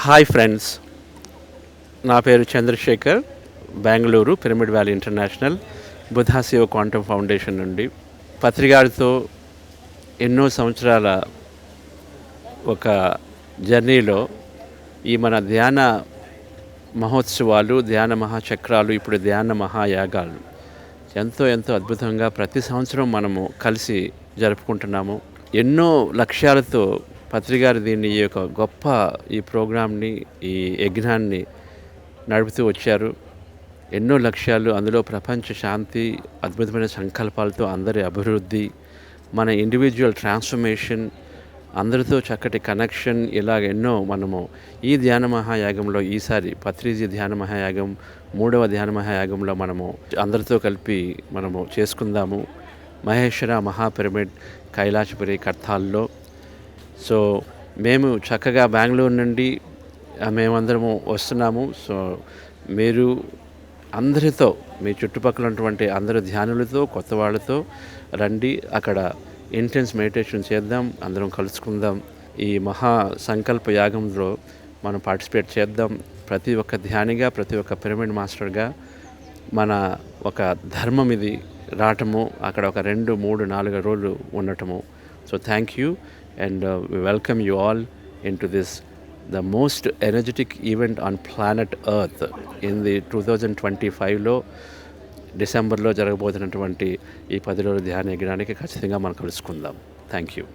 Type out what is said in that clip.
Hi friends, నా పేరు Chandrashekhar. Bengaluru pyramid valley international బుధాశివ క్వాంటమ్ ఫౌండేషన్ నుండి పత్రిగారితో ఎన్నో సంవత్సరాల ఒక జర్నీలో ఈ మన ధ్యాన మహోత్సవాలు, ధ్యాన మహాచక్రాలు, ఇప్పుడు ధ్యాన మహాయాగాలు ఎంతో ఎంతో అద్భుతంగా ప్రతి సంవత్సరం మనము కలిసి జరుపుకుంటున్నాము. ఎన్నో లక్ష్యాలతో పత్రిగారు దీన్ని ఈ యొక్క గొప్ప ఈ ప్రోగ్రామ్ని, ఈ యజ్ఞాన్ని నడుపుతూ వచ్చారు. ఎన్నో లక్ష్యాలు, అందులో ప్రపంచ శాంతి, అద్భుతమైన సంకల్పాలతో అందరి అభివృద్ధి, మన ఇండివిజువల్ ట్రాన్స్ఫర్మేషన్, అందరితో చక్కటి కనెక్షన్, ఇలాగ ఎన్నో మనము ఈ ధ్యాన మహాయాగంలో ఈసారి పత్రిజీ ధ్యాన మహాయాగం 3వ ధ్యాన మహాయాగంలో మనము అందరితో కలిపి మనము చేసుకుందాము. మహేశ్వర మహాపిరమిడ్ కైలాసపురి కర్తాల్లో. సో మేము చక్కగా బెంగళూరు నుండి మేమందరము వస్తున్నాము. సో మీరు అందరితో, మీ చుట్టుపక్కల ఉన్నటువంటి అందరు ధ్యానులతో, కొత్త వాళ్ళతో రండి. అక్కడ ఇంటెన్స్ మెడిటేషన్ చేద్దాం, అందరం కలుసుకుందాం. ఈ మహా సంకల్ప యాగంలో మనం పార్టిసిపేట్ చేద్దాం. ప్రతి ఒక్క ధ్యానిగా, ప్రతి ఒక్క పిరమిడ్ మాస్టర్గా మన ఒక ధర్మం ఇది రావటము, అక్కడ ఒక 2, 3, 4 రోజులు ఉండటము. So thank you and we welcome you all into this, the most energetic event on planet Earth in the 2025లో డిసెంబర్లో జరగబోతున్నటువంటి ఈ 10 రోజుల ధ్యాన యజ్ఞానికి ఖచ్చితంగా మనం కలుసుకుందాం. Thank you.